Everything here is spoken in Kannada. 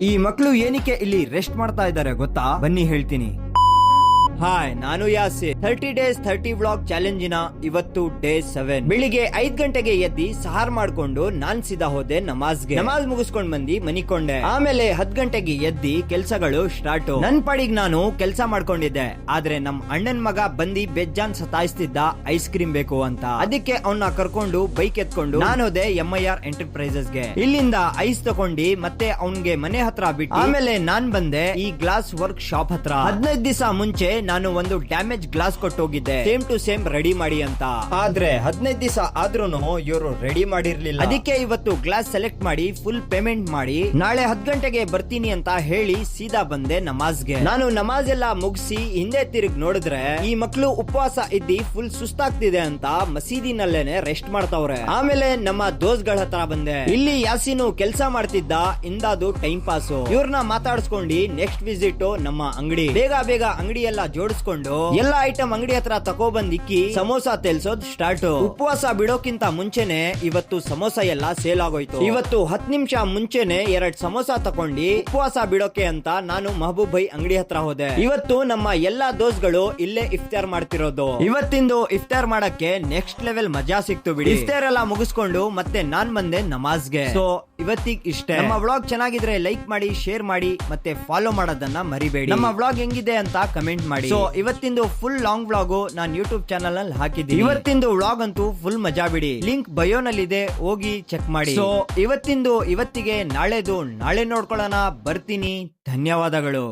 ಈ ಮಕ್ಕಳು ಏನಕ್ಕೆ ಇಲ್ಲಿ ರೆಸ್ಟ್ ಮಾಡ್ತಾ ಇದ್ದಾರೆ ಗೊತ್ತಾ? ಬನ್ನಿ ಹೇಳ್ತೀನಿ. ಹಾಯ್, ನಾನು ಯಾಸಿ. 30 days 30 ವ್ಲಾಗ್ ಚಾಲೆಂಜಿನ ಇವತ್ತು ಡೇ 7. ಬೆಳಿಗ್ಗೆ 5 ಗಂಟೆಗೆ ಎದ್ದಿ ಸಹಾರ್ ಮಾಡ್ಕೊಂಡು ನಾನ್ ಸೀದಾ ಹೋದೆ ನಮಾಜ್ಗೆ. ನಮಾಜ್ ಮುಗಿಸ್ಕೊಂಡ್ ಬಂದಿ ಮನಿಕೊಂಡೆ. ಆಮೇಲೆ 10 ಗಂಟೆಗೆ ಎದ್ದಿ ಕೆಲ್ಸಗಳು ಸ್ಟಾರ್ಟ್. ನನ್ ಪಾಡಿಗೆ ನಾನು ಕೆಲ್ಸ ಮಾಡ್ಕೊಂಡಿದ್ದೆ. ಆದ್ರೆ ನಮ್ ಅಣ್ಣನ್ ಮಗ ಬಂದಿ ಬೆಜ್ಜಾನ್ ಸತಾಯಿಸ್ತಿದ್ದ ಐಸ್ ಕ್ರೀಮ್ ಬೇಕು ಅಂತ. ಅದಕ್ಕೆ ಅವನ್ನ ಕರ್ಕೊಂಡು ಬೈಕ್ ಎತ್ಕೊಂಡು ನಾನು ಹೋದೆ MIR ಎಂಟರ್ಪ್ರೈಸಸ್ ಗೆ. ಇಲ್ಲಿಂದ ಐಸ್ ತಗೊಂಡಿ ಮತ್ತೆ ಅವನ್ಗೆ ಮನೆ ಹತ್ರ ಬಿಟ್ಟು ಆಮೇಲೆ ನಾನ್ ಬಂದೆ ಈ ಗ್ಲಾಸ್ ವರ್ಕ್ ಶಾಪ್ ಹತ್ರ. 15 ದಿವಸ ಮುಂಚೆ ನಾನು ಒಂದು ಡ್ಯಾಮೇಜ್ ಗ್ಲಾಸ್ ಕೊಟ್ಟೋಗಿದ್ದೆ, ಸೇಮ್ ಟು ಸೇಮ್ ರೆಡಿ ಮಾಡಿ ಅಂತ. ಆದ್ರೆ 15 ದಿವಸ ಆದ್ರೂನು ಇವರು ರೆಡಿ ಮಾಡಿರ್ಲಿಲ್ಲ. ಅದಕ್ಕೆ ಇವತ್ತು ಗ್ಲಾಸ್ ಸೆಲೆಕ್ಟ್ ಮಾಡಿ ಫುಲ್ ಪೇಮೆಂಟ್ ಮಾಡಿ ನಾಳೆ 10 ಗಂಟೆಗೆ ಬರ್ತೀನಿ ಅಂತ ಹೇಳಿ ಸೀದಾ ಬಂದೆ ನಮಾಜ್ಗೆ. ನಾನು ನಮಾಜ್ ಎಲ್ಲ ಮುಗಿಸಿ ಹಿಂದೆ ತಿರುಗಿ ನೋಡಿದ್ರೆ ಈ ಮಕ್ಳು ಉಪವಾಸ ಇದ್ದಿ ಫುಲ್ ಸುಸ್ತಾಗ್ತಿದೆ ಅಂತ ಮಸೀದಿನಲ್ಲೇನೆ ರೆಸ್ಟ್ ಮಾಡ್ತಾವ್ರೆ. ಆಮೇಲೆ ನಮ್ಮ ದೋಸ್ಗಳ ಹತ್ರ ಬಂದೆ. ಇಲ್ಲಿ ಯಾಸಿನು ಕೆಲ್ಸ ಮಾಡ್ತಿದ್ದ, ಇಂದಾದು ಟೈಮ್ ಪಾಸ್. ಇವ್ರನ್ನ ಮಾತಾಡ್ಸ್ಕೊಂಡಿ ನೆಕ್ಸ್ಟ್ ವಿಸಿಟ್ ನಮ್ಮ ಅಂಗಡಿ. ಬೇಗ ಬೇಗ ಅಂಗಡಿ ಎಲ್ಲ ಜೋಡಿಸ್ಕೊಂಡು ಎಲ್ಲ ಐಟಮ್ ಅಂಗಡಿ ಹತ್ರ ತಕೊಬಂದ್ ಇಕ್ಕಿ ಸಮೋಸ ತೆಲ್ಸೋದ್ ಸ್ಟಾರ್ಟ್. ಉಪವಾಸ ಬಿಡೋಕ್ಕಿಂತ ಮುಂಚೆನೆ ಇವತ್ತು ಸಮೋಸ ಎಲ್ಲ ಸೇಲ್ ಆಗೋಯ್ತು. ಇವತ್ತು 10 ನಿಮಿಷ ಮುಂಚೆನೆ 2 ಸಮೋಸ ತಕೊಂಡಿ ಉಪವಾಸ ಬಿಡೋಕೆ ಅಂತ ನಾನು ಮಹಬೂಬ್ ಭೈ ಅಂಗಡಿ ಹತ್ರ ಹೋದೆ. ಇವತ್ತು ನಮ್ಮ ಎಲ್ಲಾ ದೋಸ್ಗಳು ಇಲ್ಲೇ ಇಫ್ತಾರ್ ಮಾಡ್ತಿರೋದು. ಇವತ್ತಿಂದು ಇಫ್ತಾರ್ ಮಾಡಕ್ಕೆ ನೆಕ್ಸ್ಟ್ ಲೆವೆಲ್ ಮಜಾ ಸಿಕ್ತು ಬಿಡಿ. ಇಫ್ತಾರ್ ಎಲ್ಲ ಮುಗಿಸ್ಕೊಂಡು ಮತ್ತೆ ನಾನ್ ಬಂದೆ ನಮಾಜ್ಗೆ. ಸೊ ಇವತ್ತಿಗೆ ಇಷ್ಟೇ. ನಮ್ಮ ವ್ಲಾಗ್ ಚೆನ್ನಾಗಿದ್ರೆ ಲೈಕ್ ಮಾಡಿ, ಶೇರ್ ಮಾಡಿ, ಮತ್ತೆ ಫಾಲೋ ಮಾಡೋದನ್ನ ಮರಿಬೇಡಿ. ನಮ್ಮ ವ್ಲಾಗ್ ಹೆಂಗಿದೆ ಅಂತ ಕಮೆಂಟ್ ಮಾಡಿ. ಸೊ ಇವತ್ತಿಂದು ಫುಲ್ ಲಾಂಗ್ ವ್ಲಾಗ್ ನಾನು ಯೂಟ್ಯೂಬ್ ಚಾನಲ್ ನಲ್ಲಿ ಹಾಕಿದ್ದೀನಿ. ಇವತ್ತಿಂದು ವ್ಲಾಗ್ ಅಂತೂ ಫುಲ್ ಮಜಾ ಬಿಡಿ. ಲಿಂಕ್ ಬಯೋ ನಲ್ಲಿ ಇದೆ, ಹೋಗಿ ಚೆಕ್ ಮಾಡಿ. ಸೊ ಇವತ್ತಿಗೆ ನಾಳೆ ನೋಡ್ಕೊಳ್ಳೋಣ. ಬರ್ತೀನಿ. ಧನ್ಯವಾದಗಳು.